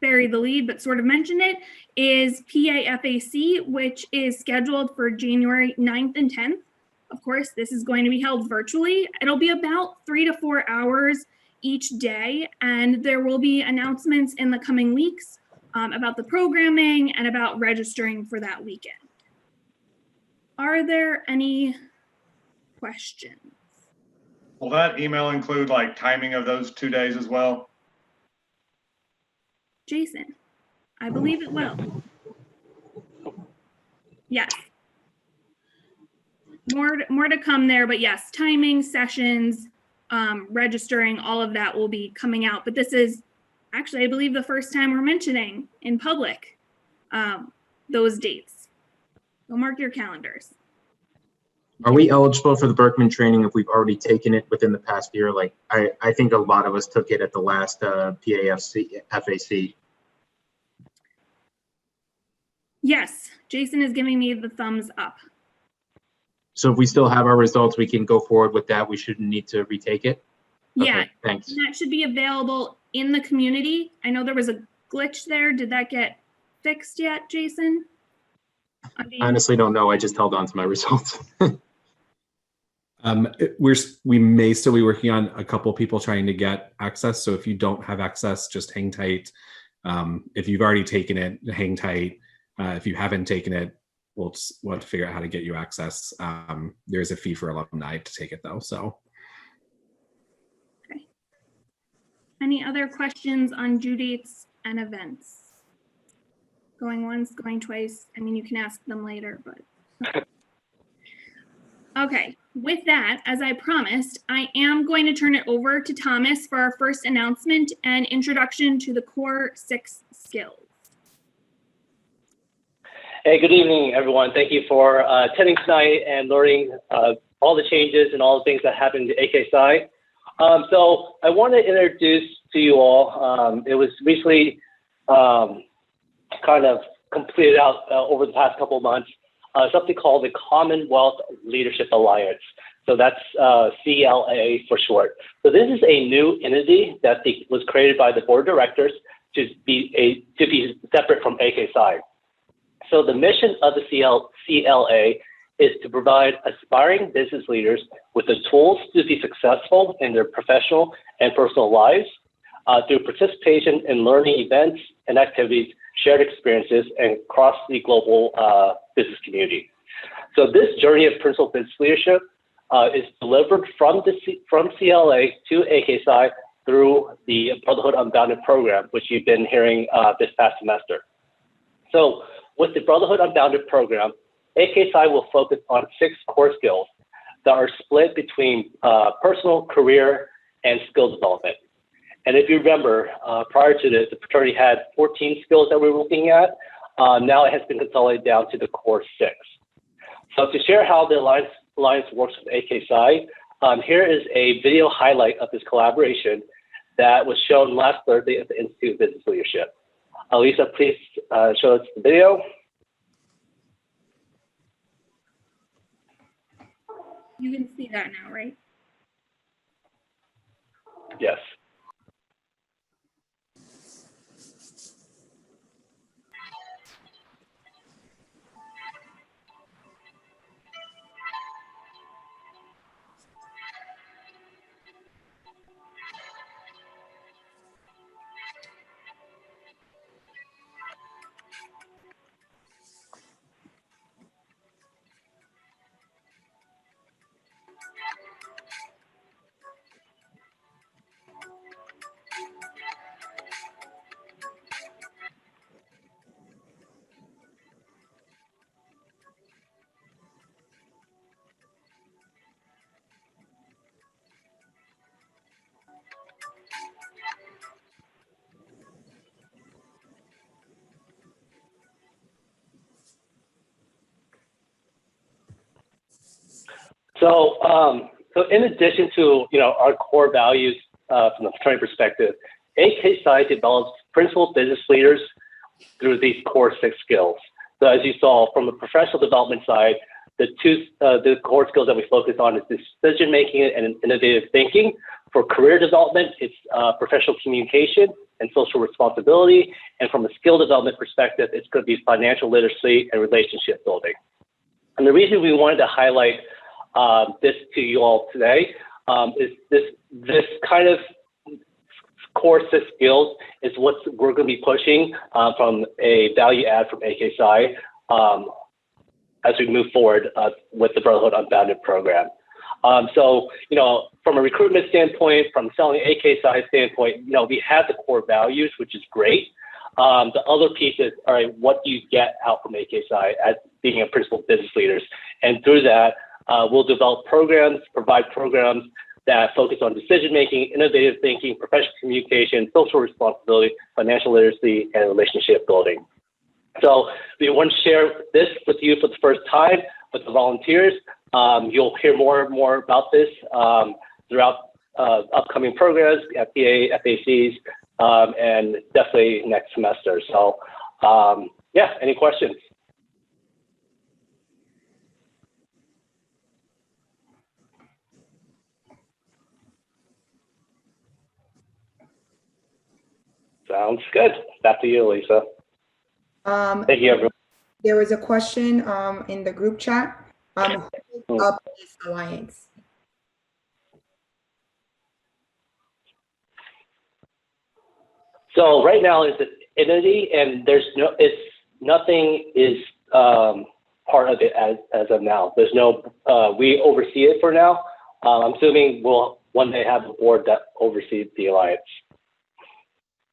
bury the lead, but sort of mentioned it, is PAFAC, which is scheduled for January 9th and 10th. Of course, this is going to be held virtually. It'll be about 3 to 4 hours each day, and there will be announcements in the coming weeks about the programming and about registering for that weekend. Are there any questions? Will that email include like timing of those 2 days as well? Jason, I believe it will. Yes. More to come there, but yes, timing, sessions, registering, all of that will be coming out. But this is actually, I believe, the first time we're mentioning in public those dates. So mark your calendars. Are we eligible for the Berkman training if we've already taken it within the past year? Like, I think a lot of us took it at the last PAFAC. Yes, Jason is giving me the thumbs up. So if we still have our results, we can go forward with that. We shouldn't need to retake it? Yeah, okay, thanks. And that should be available in the community. I know there was a glitch there. Did that get fixed yet, Jason? I honestly don't know. I just held on to my results. We may still be working on a couple people trying to get access. So if you don't have access, just hang tight. If you've already taken it, hang tight. If you haven't taken it, we'll have to figure out how to get you access. There's a fee for alumni to take it though, so. Okay. Any other questions on due dates and events? Going once, going twice. I mean, you can ask them later, but. Okay, with that, as I promised, I am going to turn it over to Thomas for our first announcement and introduction to the core 6 skills. Hey, good evening, everyone. Thank you for attending tonight and learning all the changes and all the things that happened to AK Sci. So I want to introduce to you all, it was recently kind of completed out over the past couple of months, something called the Commonwealth Leadership Alliance. So that's CLA for short. So this is a new entity that was created by the board of directors to be separate from AK Sci. So the mission of the CLA is to provide aspiring business leaders with the tools to be successful in their professional and personal lives through participation in learning events and activities, shared experiences, and across the global business community. So this journey of principal business leadership is delivered from CLA to AK Sci through the Brotherhood Unbounded program, which you've been hearing this past semester. So with the Brotherhood Unbounded program, AK Sci will focus on 6 core skills that are split between personal, career, and skill development. And if you remember, prior to this, the fraternity had 14 skills that we were looking at. Now it has been consolidated down to the core 6. So to share how the Alliance works with AK Sci, here is a video highlight of this collaboration that was shown last Thursday at the Institute of Business Leadership. Lisa, please show us the video. You can see that now, right? Yes. So in addition to our core values from the fraternity perspective, AK Sci develops principal business leaders through these core 6 skills. So as you saw from the professional development side, the core skills that we focus on is decision making and innovative thinking. For career development, it's professional communication and social responsibility. And from a skill development perspective, it's going to be financial literacy and relationship building. And the reason we wanted to highlight this to you all today is this kind of core 6 skills is what we're going to be pushing from a value add from AK Psi as we move forward with the Brotherhood Unbounded program. So, you know, from a recruitment standpoint, from selling AK Psi standpoint, you know, we have the core values, which is great. The other pieces are what do you get out from AK Psi as being a principal business leaders. And through that, we'll develop programs, provide programs that focus on decision-making, innovative thinking, professional communication, social responsibility, financial literacy, and relationship building. So we want to share this with you for the first time with the volunteers. You'll hear more and more about this throughout upcoming programs at PAFACs and definitely next semester. So yeah, any questions? Sounds good. Back to you, Lisa. Thank you, everyone. There was a question in the group chat. Who up this alliance? So right now it's an entity, and nothing is part of it as of now. There's no we oversee it for now. I'm assuming we'll one day have a board that oversees the alliance,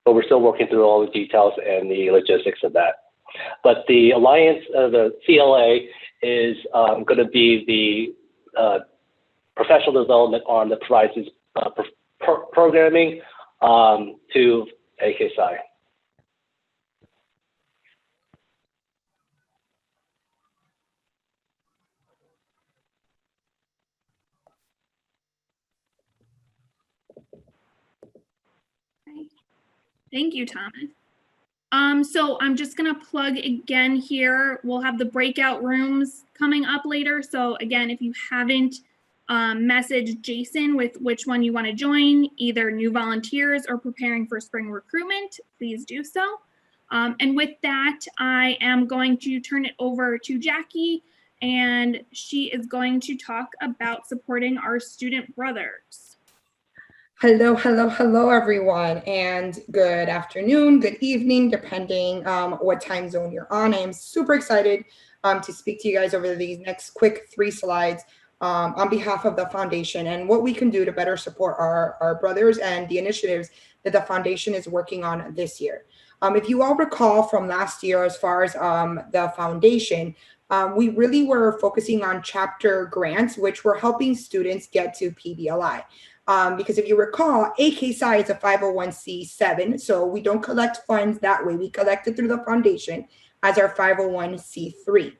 but we're still working through all the details and the logistics of that. But the alliance, the CLA, is going to be the professional development arm that provides this programming to AK Psi. Thank you, Thomas. So I'm just gonna plug again here. We'll have the breakout rooms coming up later. So again, if you haven't messaged Jason with which one you want to join, either new volunteers or preparing for spring recruitment, please do so. And with that, I am going to turn it over to Jackie, and she is going to talk about supporting our student brothers. Hello, hello, hello, everyone, and good afternoon, good evening, depending what time zone you're on. I am super excited to speak to you guys over these next quick 3 slides on behalf of the foundation and what we can do to better support our brothers and the initiatives that the foundation is working on this year. If you all recall from last year, as far as the foundation, we really were focusing on chapter grants, which were helping students get to PBLI. Because if you recall, AK Psi is a 501c7, so we don't collect funds that way. We collect it through the foundation as our 501c3.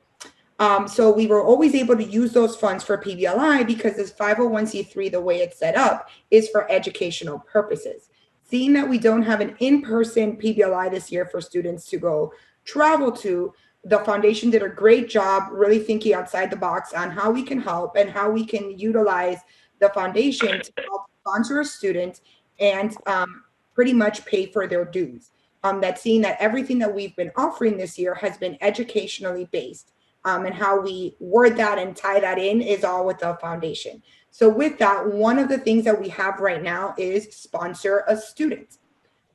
So we were always able to use those funds for PBLI because this 501c3, the way it's set up, is for educational purposes. Seeing that we don't have an in-person PBLI this year for students to go travel to, the foundation did a great job really thinking outside the box on how we can help and how we can utilize the foundation to help sponsor a student and pretty much pay for their dues. That seeing that everything that we've been offering this year has been educationally based, and how we word that and tie that in is all with the foundation. So with that, one of the things that we have right now is sponsor a student.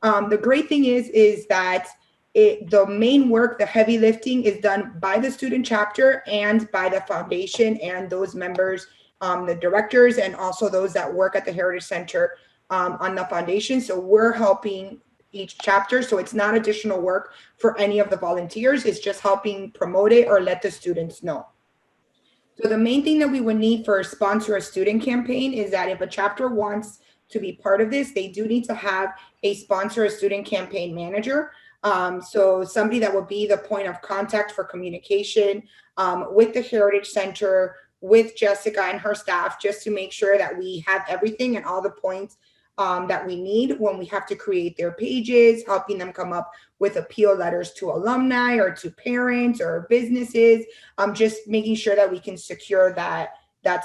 The great thing is that the main work, the heavy lifting, is done by the student chapter and by the foundation and those members, the directors, and also those that work at the Heritage Center on the foundation. So we're helping each chapter. So it's not additional work for any of the volunteers. It's just helping promote it or let the students know. So the main thing that we would need for a sponsor a student campaign is that if a chapter wants to be part of this, they do need to have a sponsor a student campaign manager. So somebody that would be the point of contact for communication with the Heritage Center, with Jessica and her staff, just to make sure that we have everything and all the points that we need when we have to create their pages, helping them come up with appeal letters to alumni or to parents or businesses, just making sure that we can secure that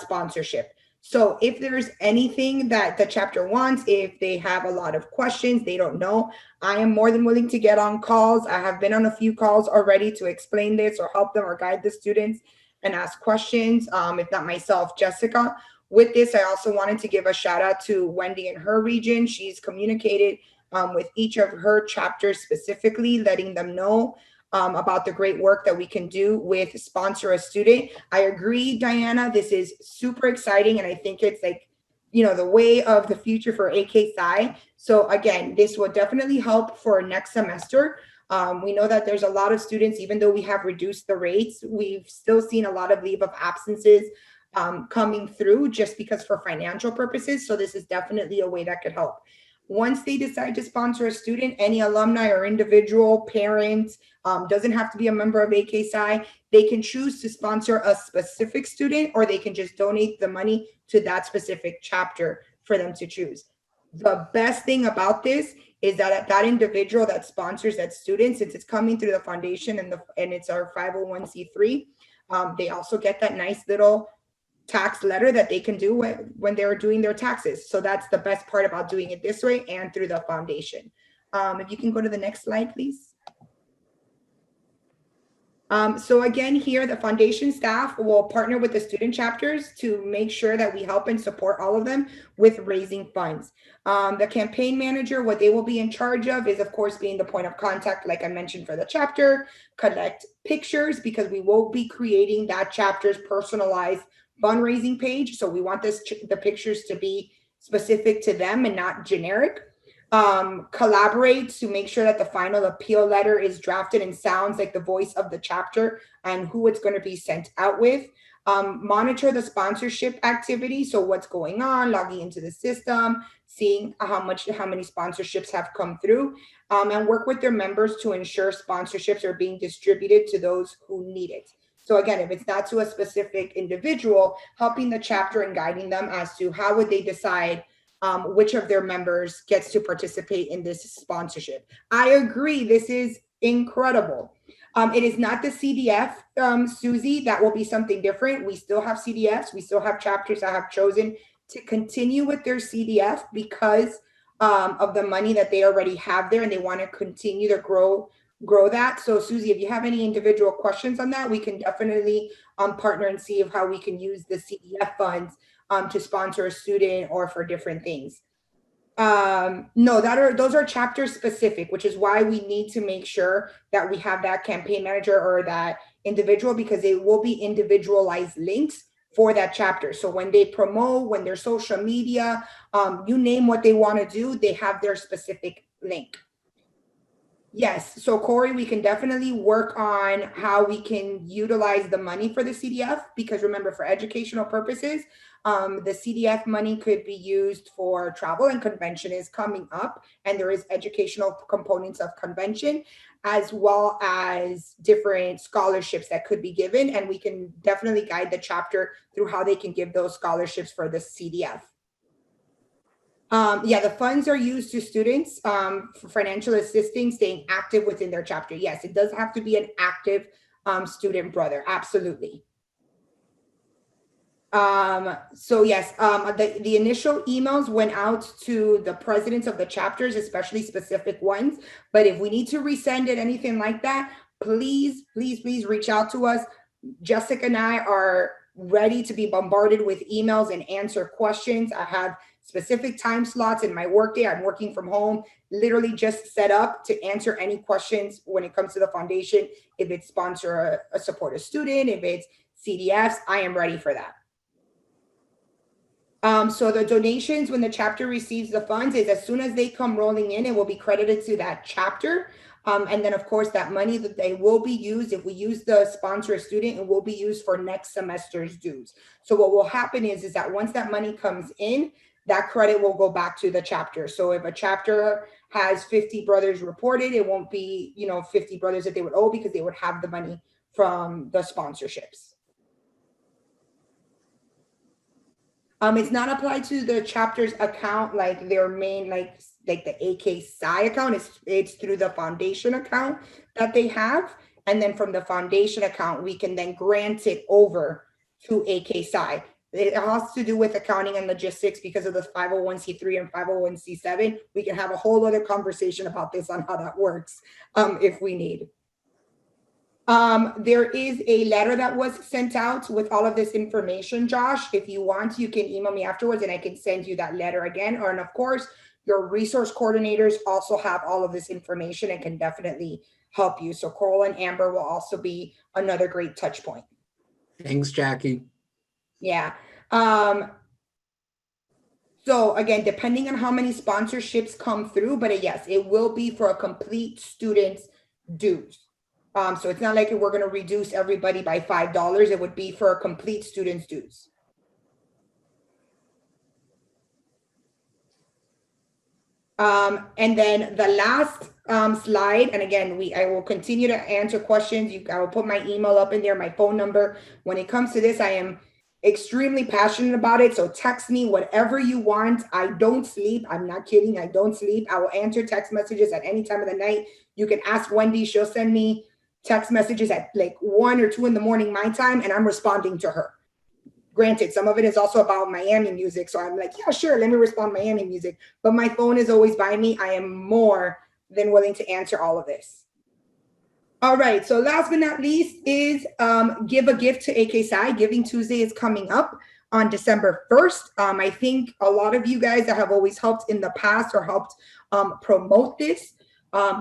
sponsorship. So if there's anything that the chapter wants, if they have a lot of questions, they don't know, I am more than willing to get on calls. I have been on a few calls already to explain this or help them or guide the students and ask questions. If not myself, Jessica. With this, I also wanted to give a shout out to Wendy in her region. She's communicated with each of her chapters specifically, letting them know about the great work that we can do with Sponsor a Student. I agree, Diana, this is super exciting. And I think it's like, you know, the way of the future for AK Sci. So again, this will definitely help for next semester. We know that there's a lot of students, even though we have reduced the rates, we've still seen a lot of leave of absences coming through just because for financial purposes. So this is definitely a way that could help. Once they decide to sponsor a student, any alumni or individual parents, doesn't have to be a member of AK Sci, they can choose to sponsor a specific student, or they can just donate the money to that specific chapter for them to choose. The best thing about this is that that individual that sponsors that student, since it's coming through the foundation and it's our 501c3, they also get that nice little tax letter that they can do when they're doing their taxes. So that's the best part about doing it this way and through the foundation. If you can go to the next slide, please. So again, here, the foundation staff will partner with the student chapters to make sure that we help and support all of them with raising funds. The campaign manager, what they will be in charge of is, of course, being the point of contact, like I mentioned, for the chapter, collect pictures, because we will be creating that chapter's personalized fundraising page. So we want the pictures to be specific to them and not generic. Collaborate to make sure that the final appeal letter is drafted and sounds like the voice of the chapter and who it's going to be sent out with. Monitor the sponsorship activity. So what's going on, logging into the system, seeing how many sponsorships have come through, and work with their members to ensure sponsorships are being distributed to those who need it. So again, if it's not to a specific individual, helping the chapter and guiding them as to how would they decide which of their members gets to participate in this sponsorship. I agree, this is incredible. It is not the CDF, Susie, that will be something different. We still have CDFs, we still have chapters that have chosen to continue with their CDF because of the money that they already have there, and they want to continue to grow that. So Susie, if you have any individual questions on that, we can definitely partner and see how we can use the CDF funds to sponsor a student or for different things. No, those are chapter specific, which is why we need to make sure that we have that campaign manager or that individual, because it will be individualized links for that chapter. So when they promote, when their social media, you name what they want to do, they have their specific link. Yes, so Corey, we can definitely work on how we can utilize the money for the CDF, because remember, for educational purposes, the CDF money could be used for travel, and convention is coming up, and there is educational components of convention, as well as different scholarships that could be given, and we can definitely guide the chapter through how they can give those scholarships for the CDF. Yeah, the funds are used to students for financial assistance, staying active within their chapter. Yes, it does have to be an active student brother. Absolutely. So yes, the initial emails went out to the presidents of the chapters, especially specific ones. But if we need to resend it, anything like that, please, please, please reach out to us. Jessica and I are ready to be bombarded with emails and answer questions. I have specific time slots in my workday. I'm working from home, literally just set up to answer any questions when it comes to the foundation. If it's sponsor a support a student, if it's CDFs, I am ready for that. So the donations, when the chapter receives the funds, is as soon as they come rolling in, it will be credited to that chapter. And then of course that money that they will be used, if we use the sponsor a student, it will be used for next semester's dues. So what will happen is that once that money comes in, that credit will go back to the chapter. So if a chapter has 50 brothers reported, it won't be, 50 brothers that they would owe, because they would have the money from the sponsorships. It's not applied to the chapter's account, like their main, like the AK Sci account. It's through the foundation account that they have. And then from the foundation account, we can then grant it over to AK Sci. It has to do with accounting and logistics because of the 501c3 and 501c7. We can have a whole other conversation about this on how that works if we need. There is a letter that was sent out with all of this information, Josh. If you want, you can email me afterwards and I can send you that letter again. And of course, your resource coordinators also have all of this information and can definitely help you. So Coral and Amber will also be another great touch point. Thanks, Jackie. Yeah. So again, depending on how many sponsorships come through, but yes, it will be for a complete student's dues. So it's not like we're going to reduce everybody by $5. It would be for a complete student's dues. And then the last slide, and again, I will continue to answer questions. I will put my email up in there, my phone number. When it comes to this, I am extremely passionate about it. So text me whatever you want. I don't sleep. I'm not kidding. I don't sleep. I will answer text messages at any time of the night. You can ask Wendy. She'll send me text messages at like 1 or 2 in the morning, my time, and I'm responding to her. Granted, some of it is also about Miami music. So I'm like, yeah, sure, let me respond Miami music. But my phone is always by me. I am more than willing to answer all of this. All right, so last but not least is give a gift to AK Psi. Giving Tuesday is coming up on December 1st. I think a lot of you guys that have always helped in the past or helped promote this.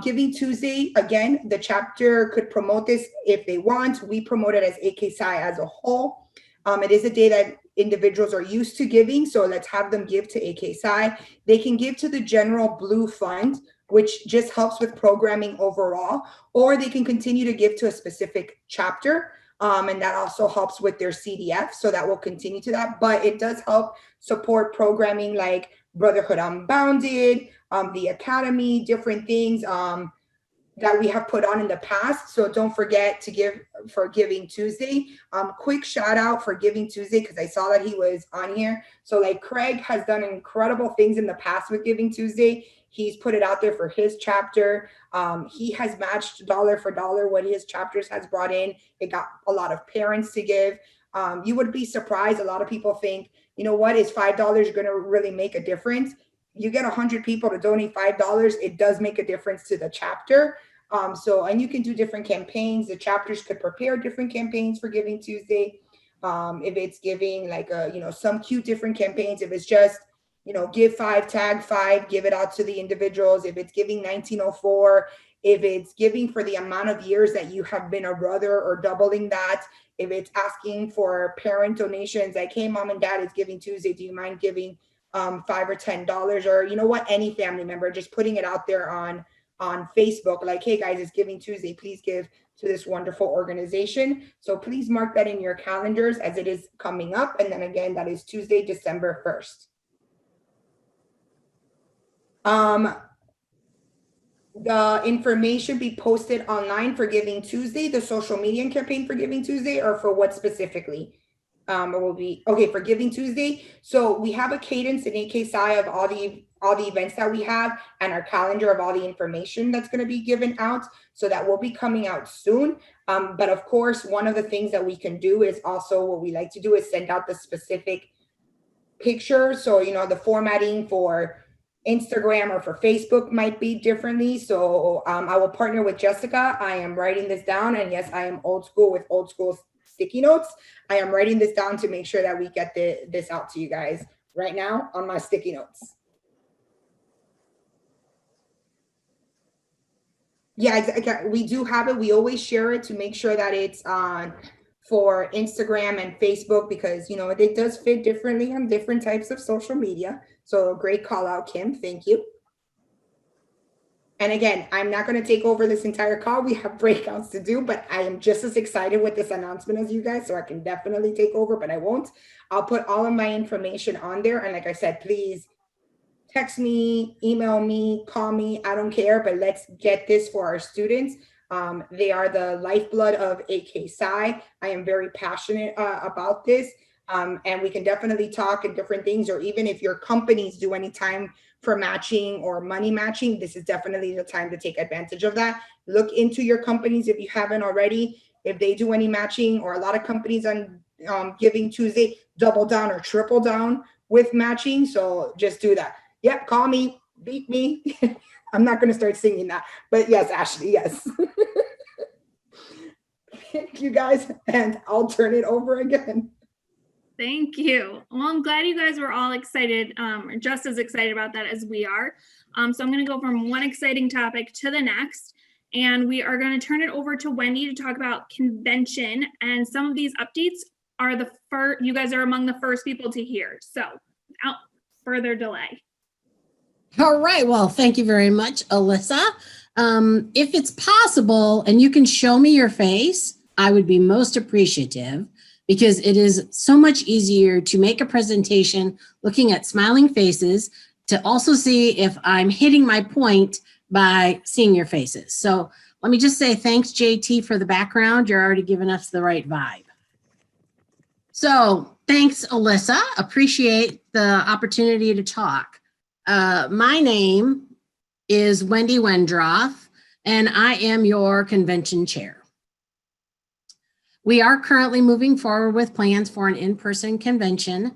Giving Tuesday, again, the chapter could promote this if they want. We promote it as AK Psi as a whole. It is a day that individuals are used to giving, so let's have them give to AK Psi. They can give to the General Blue Fund, which just helps with programming overall, or they can continue to give to a specific chapter, and that also helps with their CDF, so that will continue to that. But it does help support programming like Brotherhood Unbounded, the Academy, different things that we have put on in the past. So don't forget to give for Giving Tuesday. Quick shout out for Giving Tuesday, because I saw that he was on here. So like Craig has done incredible things in the past with Giving Tuesday. He's put it out there for his chapter. He has matched dollar for dollar what his chapters has brought in. It got a lot of parents to give. You would be surprised. A lot of people think, you know what, is $5 going to really make a difference? You get 100 people to donate $5, it does make a difference to the chapter. And you can do different campaigns. The chapters could prepare different campaigns for Giving Tuesday. If it's giving like some cute different campaigns, if it's just, give 5, tag 5, give it out to the individuals. If it's giving 1904, if it's giving for the amount of years that you have been a brother or doubling that, if it's asking for parent donations, like, hey, mom and dad, it's Giving Tuesday, do you mind giving $5 or $10, or you know what, any family member, just putting it out there on Facebook, like, hey guys, it's Giving Tuesday, please give to this wonderful organization. So please mark that in your calendars as it is coming up. And then again, that is Tuesday, December 1st. The information be posted online for Giving Tuesday, the social media campaign for Giving Tuesday, or for what specifically? Will be okay for Giving Tuesday. So we have a cadence in AK Psi of all the events that we have, and our calendar of all the information that's going to be given out. So that will be coming out soon. But of course, one of the things that we can do is also what we like to do is send out the specific pictures. So, the formatting for Instagram or for Facebook might be differently. So I will partner with Jessica. I am writing this down. And yes, I am old school with old school sticky notes. I am writing this down to make sure that we get this out to you guys right now on my sticky notes. Yeah, we do have it. We always share it to make sure that it's on for Instagram and Facebook, because, it does fit differently on different types of social media. So great call out, Kim. Thank you. And again, I'm not going to take over this entire call. We have breakouts to do, but I am just as excited with this announcement as you guys. So I can definitely take over, but I won't. I'll put all of my information on there. And like I said, please text me, email me, call me. I don't care, but let's get this for our students. They are the lifeblood of AK Psi. I am very passionate about this. And we can definitely talk and different things, or even if your companies do any time for matching or money matching, this is definitely the time to take advantage of that. Look into your companies if you haven't already. If they do any matching, or a lot of companies on Giving Tuesday double down or triple down with matching. So just do that. Yep, call me, beat me. I'm not going to start singing that, but yes, Ashley, yes. Thank you guys, and I'll turn it over again. Thank you. Well, I'm glad you guys were all excited, just as excited about that as we are. So I'm going to go from one exciting topic to the next, and we are going to turn it over to Wendy to talk about convention. And some of these updates are the first, you guys are among the first people to hear. So without further delay. All right. Well, thank you very much, Alyssa. If it's possible and you can show me your face, I would be most appreciative, because it is so much easier to make a presentation looking at smiling faces, to also see if I'm hitting my point by seeing your faces. So let me just say thanks, JT, for the background. You're already giving us the right vibe. So thanks, Alyssa. Appreciate the opportunity to talk. My name is Wendy Wendroth, and I am your convention chair. We are currently moving forward with plans for an in-person convention.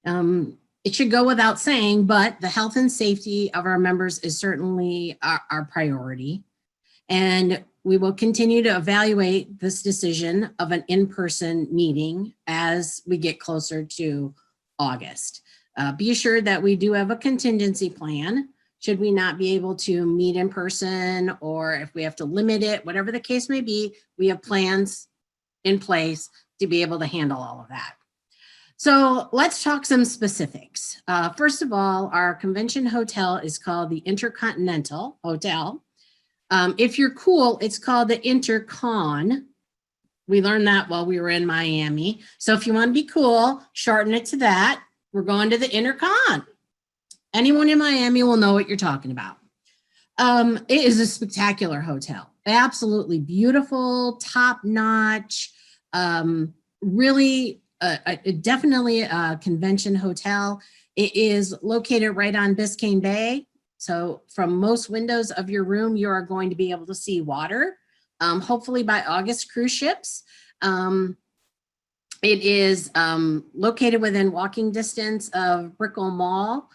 It should go without saying, but the health and safety of our members is certainly our priority. And we will continue to evaluate this decision of an in-person meeting as we get closer to August. Be assured that we do have a contingency plan should we not be able to meet in person, or if we have to limit it, whatever the case may be, we have plans in place to be able to handle all of that. So let's talk some specifics. First of all, our convention hotel is called the Intercontinental Hotel. If you're cool, it's called the Intercon. We learned that while we were in Miami. So if you want to be cool, shorten it to that. We're going to the Intercon. Anyone in Miami will know what you're talking about. It is a spectacular hotel. Absolutely beautiful, top-notch, really definitely a convention hotel. It is located right on Biscayne Bay. So from most windows of your room, you are going to be able to see water. Hopefully by August, cruise ships. It is located within walking distance of Brickell Mall,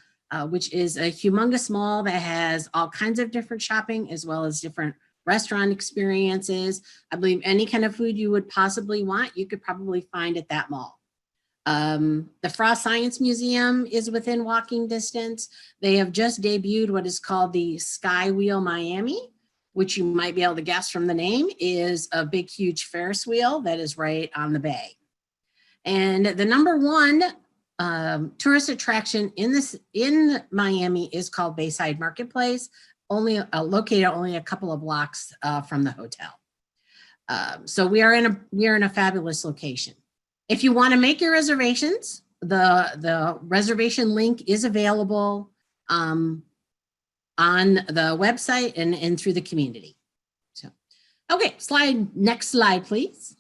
which is a humongous mall that has all kinds of different shopping as well as different restaurant experiences. I believe any kind of food you would possibly want, you could probably find at that mall. The Frost Science Museum is within walking distance. They have just debuted what is called the Sky Wheel Miami, which you might be able to guess from the name is a big, huge Ferris wheel that is right on the bay. And the number one tourist attraction in Miami is called Bayside Marketplace, located only a couple of blocks from the hotel. So we are in a fabulous location. If you want to make your reservations, the reservation link is available on the website and through the community. So, okay, next slide, please.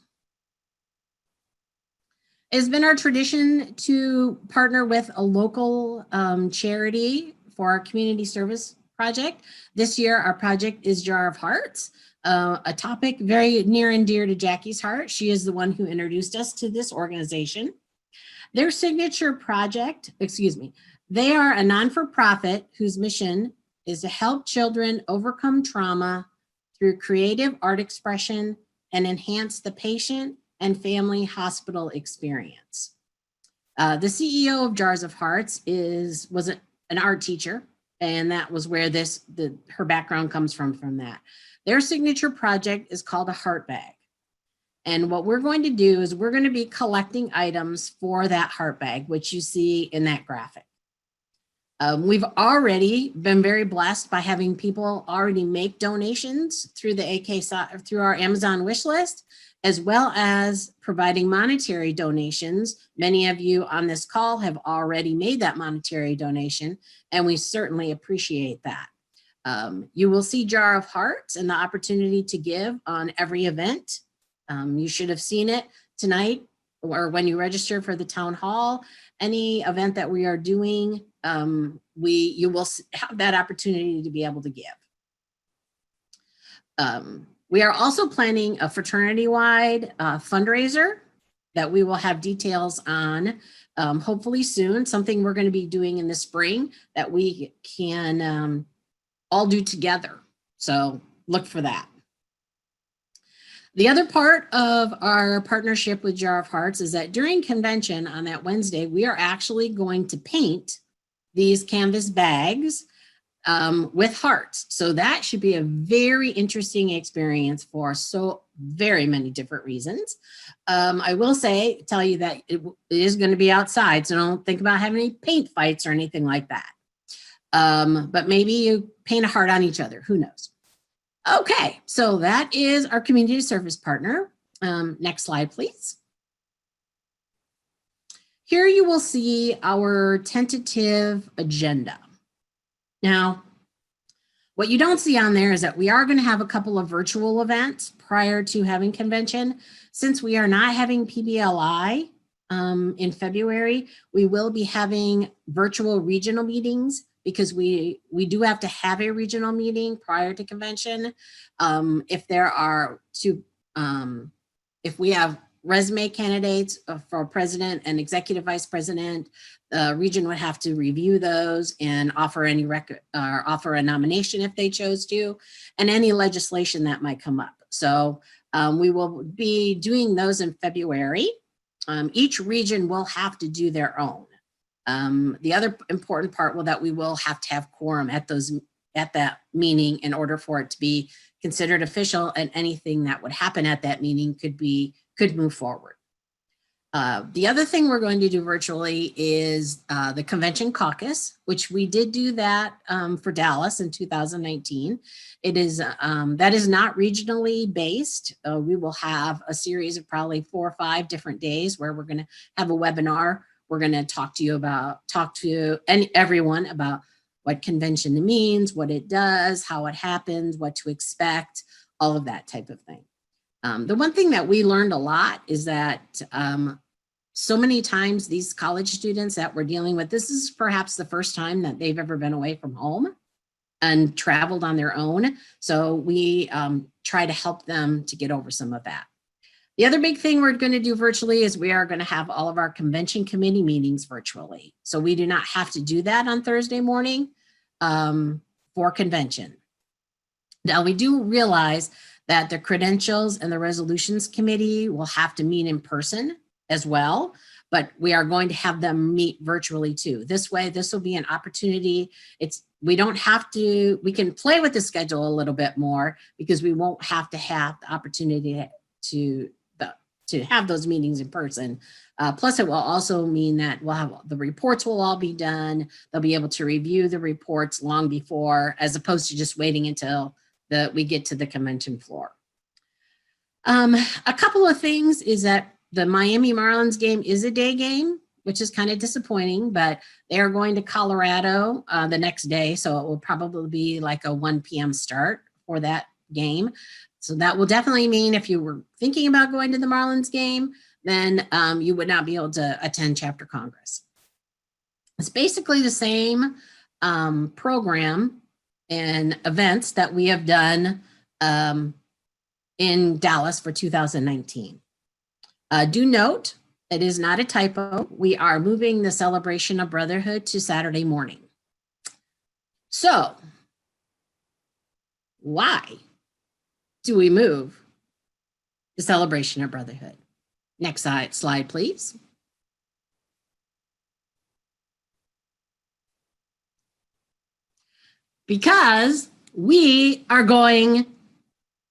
It's been our tradition to partner with a local charity for our community service project. This year, our project is Jar of Hearts, a topic very near and dear to Jackie's heart. She is the one who introduced us to this organization. Their signature project, they are a non-for-profit whose mission is to help children overcome trauma through creative art expression and enhance the patient and family hospital experience. The CEO of Jars of Hearts was an art teacher, and that was where her background comes from that. Their signature project is called a Heart Bag. And what we're going to do is we're going to be collecting items for that Heart Bag, which you see in that graphic. We've already been very blessed by having people already make donations through through our Amazon wish list, as well as providing monetary donations. Many of you on this call have already made that monetary donation, and we certainly appreciate that. You will see Jar of Hearts and the opportunity to give on every event. You should have seen it tonight or when you register for the town hall. Any event that we are doing, you will have that opportunity to be able to give. We are also planning a fraternity-wide fundraiser that we will have details on hopefully soon, something we're going to be doing in the spring that we can all do together. So look for that. The other part of our partnership with Jar of Hearts is that during convention on that Wednesday, we are actually going to paint these canvas bags with hearts. So that should be a very interesting experience for so very many different reasons. I will tell you that it is going to be outside, so don't think about having any paint fights or anything like that. But maybe you paint a heart on each other, who knows? Okay, so that is our community service partner. Next slide, please. Here you will see our tentative agenda. Now, what you don't see on there is that we are going to have a couple of virtual events prior to having convention. Since we are not having PBLI in February, we will be having virtual regional meetings because we do have to have a regional meeting prior to convention. If we have resume candidates for president and executive vice president, the region would have to review those and offer offer a nomination if they chose to, and any legislation that might come up. So we will be doing those in February. Each region will have to do their own. The other important part that we will have to have quorum at that meeting in order for it to be considered official, and anything that would happen at that meeting could move forward. The other thing we're going to do virtually is the convention caucus, which we did do that for Dallas in 2019. It is that is not regionally based. We will have a series of probably 4 or 5 different days where we're going to have a webinar. We're going to talk to everyone about what convention means, what it does, how it happens, what to expect, all of that type of thing. The one thing that we learned a lot is that so many times these college students that we're dealing with, this is perhaps the first time that they've ever been away from home and traveled on their own. So we try to help them to get over some of that. The other big thing we're going to do virtually is we are going to have all of our convention committee meetings virtually. So we do not have to do that on Thursday morning for convention. Now we do realize that the credentials and the resolutions committee will have to meet in person as well, but we are going to have them meet virtually too. This way, this will be an opportunity. We can play with the schedule a little bit more because we won't have to have the opportunity to have those meetings in person. Plus it will also mean that the reports will all be done. They'll be able to review the reports long before, as opposed to just waiting until we get to the convention floor. A couple of things is that the Miami Marlins game is a day game, which is kind of disappointing, but they are going to Colorado the next day. So it will probably be like a 1 p.m. start for that game. So that will definitely mean if you were thinking about going to the Marlins game, then you would not be able to attend Chapter Congress. It's basically the same program and events that we have done in Dallas for 2019. Do note, it is not a typo. We are moving the celebration of brotherhood to Saturday morning. So, why do we move the celebration of brotherhood? Next slide, please. Because we are going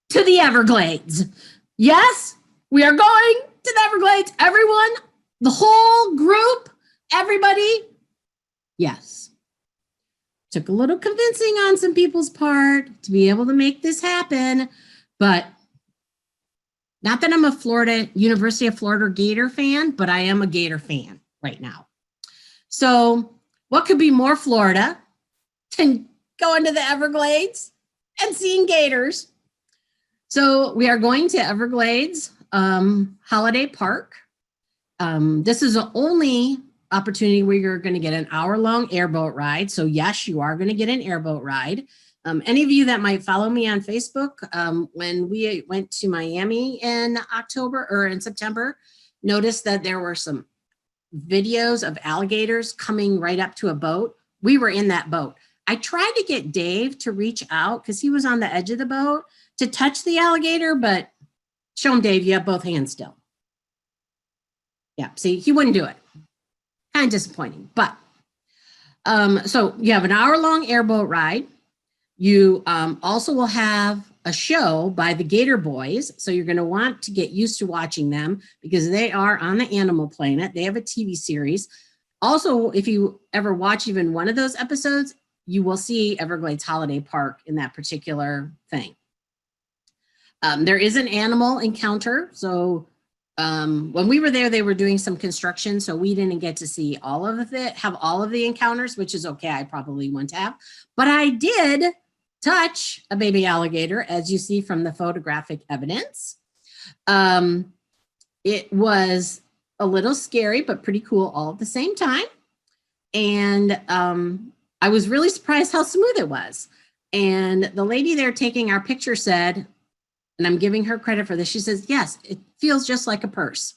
to the Everglades. Yes, we are going to the Everglades. Everyone, the whole group, everybody. Yes. Took a little convincing on some people's part to be able to make this happen, but not that I'm a University of Florida Gator fan, but I am a Gator fan right now. So what could be more Florida than going to the Everglades and seeing Gators? So we are going to Everglades Holiday Park. This is the only opportunity where you're going to get an hour-long airboat ride. So yes, you are going to get an airboat ride. Any of you that might follow me on Facebook, when we went to Miami in September, noticed that there were some videos of alligators coming right up to a boat. We were in that boat. I tried to get Dave to reach out because he was on the edge of the boat to touch the alligator, but show him, Dave, you have both hands still. Yeah, see, he wouldn't do it. Kind of disappointing, but so you have an hour-long airboat ride. You also will have a show by the Gator Boys. So you're going to want to get used to watching them because they are on the Animal Planet. They have a TV series. Also, if you ever watch even one of those episodes, you will see Everglades Holiday Park in that particular thing. There is an animal encounter. So when we were there, they were doing some construction. So we didn't get to see all of it, have all of the encounters, which is okay. I probably wouldn't have, but I did touch a baby alligator, as you see from the photographic evidence. It was a little scary, but pretty cool all at the same time. And I was really surprised how smooth it was. And the lady there taking our picture said, and I'm giving her credit for this, she says, yes, it feels just like a purse.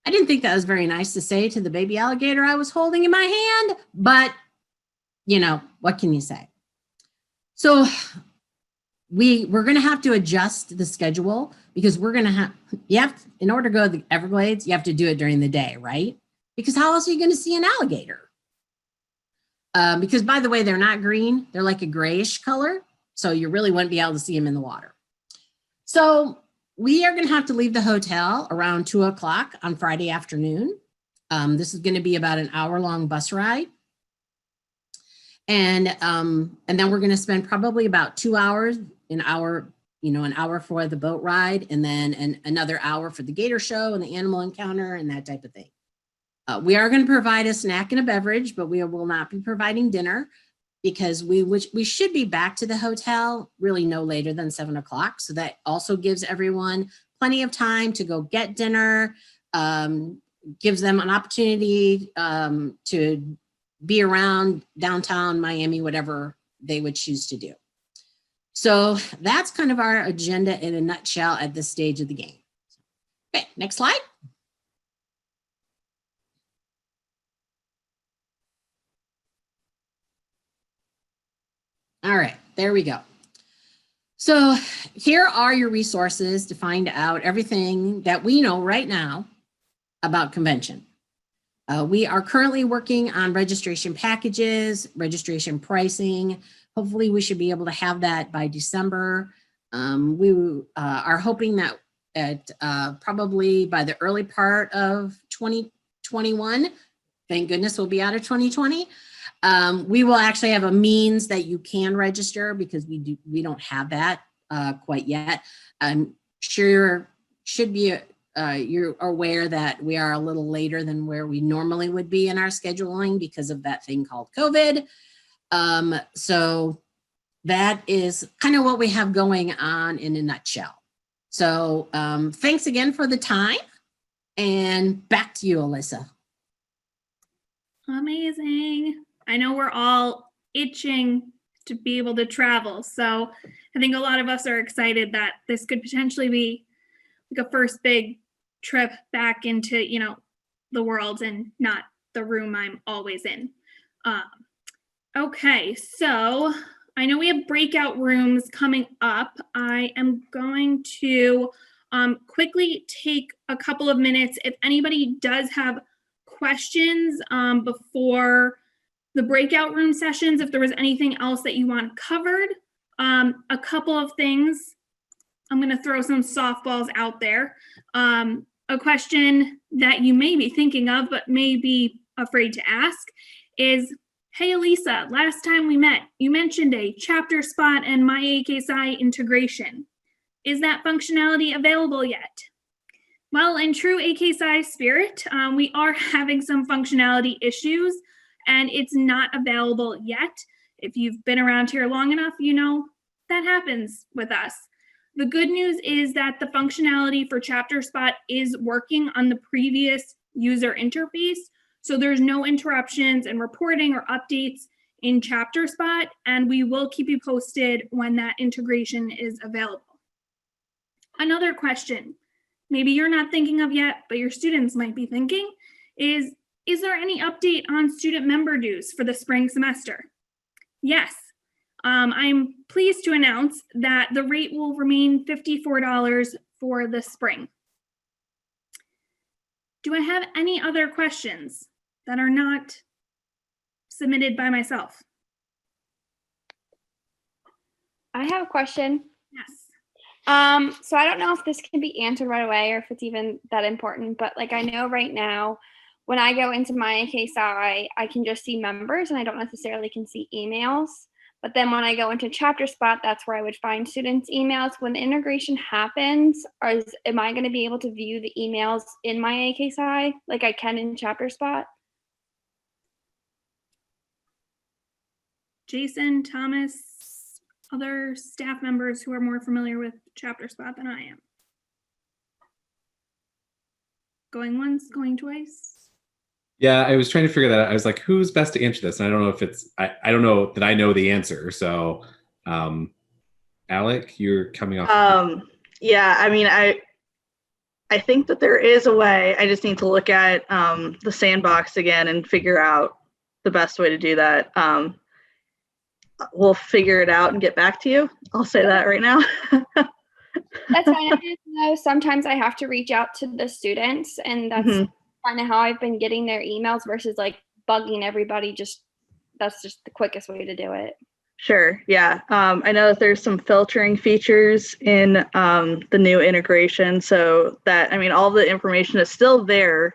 I didn't think that was very nice to say to the baby alligator I was holding in my hand, but you know, what can you say? So we're going to have to adjust the schedule because we're going to in order to go to the Everglades, you have to do it during the day, right? Because how else are you going to see an alligator? Because by the way, they're not green. They're like a grayish color. So you really wouldn't be able to see them in the water. So we are going to have to leave the hotel around 2 o'clock on Friday afternoon. This is going to be about an hour-long bus ride. And then we're going to spend probably about 2 hours, an hour for the boat ride, and then another hour for the gator show and the animal encounter and that type of thing. We are going to provide a snack and a beverage, but we will not be providing dinner because we should be back to the hotel really no later than 7 o'clock. So that also gives everyone plenty of time to go get dinner, gives them an opportunity to be around downtown Miami, whatever they would choose to do. So that's kind of our agenda in a nutshell at this stage of the game. Okay, next slide. All right, there we go. So here are your resources to find out everything that we know right now about convention. We are currently working on registration packages, registration pricing. Hopefully we should be able to have that by December. We are hoping that probably by the early part of 2021, thank goodness we'll be out of 2020, we will actually have a means that you can register because we don't have that quite yet. I'm sure should be you're aware that we are a little later than where we normally would be in our scheduling because of that thing called COVID. So that is kind of what we have going on in a nutshell. So thanks again for the time, and back to you, Alyssa. Amazing. I know we're all itching to be able to travel. So I think a lot of us are excited that this could potentially be like a first big trip back into, the world and not the room I'm always in. Okay, so I know we have breakout rooms coming up. I am going to quickly take a couple of minutes. If anybody does have questions before the breakout room sessions, if there was anything else that you want covered, a couple of things. I'm going to throw some softballs out there. A question that you may be thinking of, but may be afraid to ask is, hey, Elisa, last time we met, you mentioned a chapter spot and my AKSI integration. Is that functionality available yet? Well, in true AKSI spirit, we are having some functionality issues and it's not available yet. If you've been around here long enough, you know that happens with us. The good news is that the functionality for Chapter Spot is working on the previous user interface. So there's no interruptions and reporting or updates in Chapter Spot, and we will keep you posted when that integration is available. Another question, maybe you're not thinking of yet, but your students might be thinking, is there any update on student member dues for the spring semester? Yes. I'm pleased to announce that the rate will remain $54 for the spring. Do I have any other questions that are not submitted by myself? I have a question. Yes. So I don't know if this can be answered right away or if it's even that important, but like I know right now when I go into my AKSI, I can just see members and I don't necessarily can see emails. But then when I go into Chapter Spot, that's where I would find students' emails. When the integration happens, am I going to be able to view the emails in my AKSI like I can in Chapter Spot? Jason, Thomas, other staff members who are more familiar with Chapter Spot than I am. Going once, going twice. Yeah, I was trying to figure that out. I was like, who's best to answer this? And I don't know if it's, I don't know that I know the answer. So, Alec, you're coming off. Yeah, I mean, I think that there is a way. I just need to look at the sandbox again and figure out the best way to do that. We'll figure it out and get back to you. I'll say that right now. That's fine. I just know sometimes I have to reach out to the students, and that's kind of how I've been getting their emails versus like bugging everybody. That's just the quickest way to do it. Sure. Yeah. I know that there's some filtering features in the new integration, so that, I mean, all the information is still there.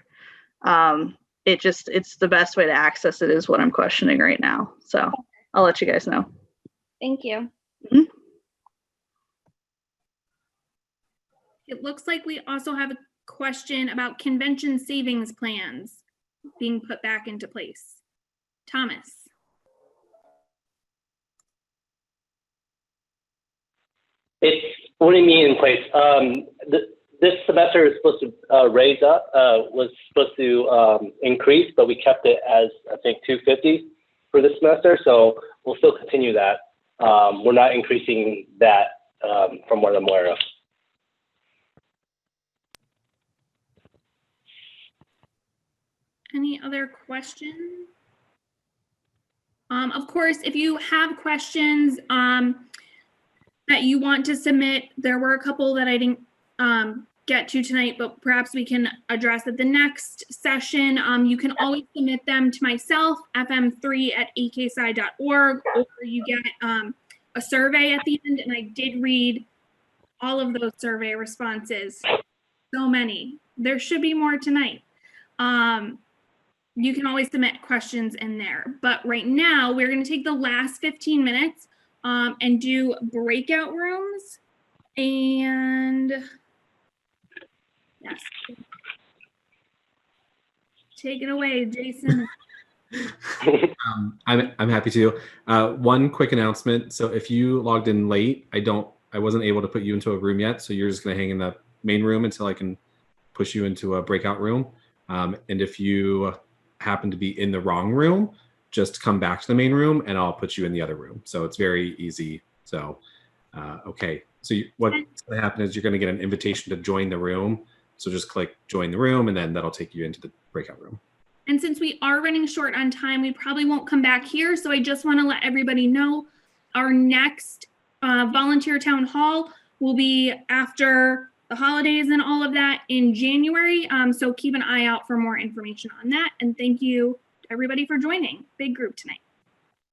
It's the best way to access it is what I'm questioning right now. So I'll let you guys know. Thank you. It looks like we also have a question about convention savings plans being put back into place. Thomas. What do you mean in place? This semester is supposed to raise up, was supposed to increase, but we kept it as, I think, 250 for this semester. So we'll still continue that. We're not increasing that from what I'm aware of. Any other questions? Of course, if you have questions that you want to submit, there were a couple that I didn't get to tonight, but perhaps we can address at the next session. You can always submit them to myself, fm3@aksi.org, or you get a survey at the end, and I did read all of those survey responses. So many. There should be more tonight. You can always submit questions in there. But right now, we're going to take the last 15 minutes and do breakout rooms. And yes. Take it away, Jason. I'm happy to. One quick announcement. So if you logged in late, I wasn't able to put you into a room yet. So you're just going to hang in the main room until I can push you into a breakout room. And if you happen to be in the wrong room, just come back to the main room and I'll put you in the other room. So it's very easy. So, okay. So what's going to happen is you're going to get an invitation to join the room. So just click join the room and then that'll take you into the breakout room. And since we are running short on time, we probably won't come back here. So I just want to let everybody know our next volunteer town hall will be after the holidays and all of that in January. So keep an eye out for more information on that. And thank you to everybody for joining. Big group tonight.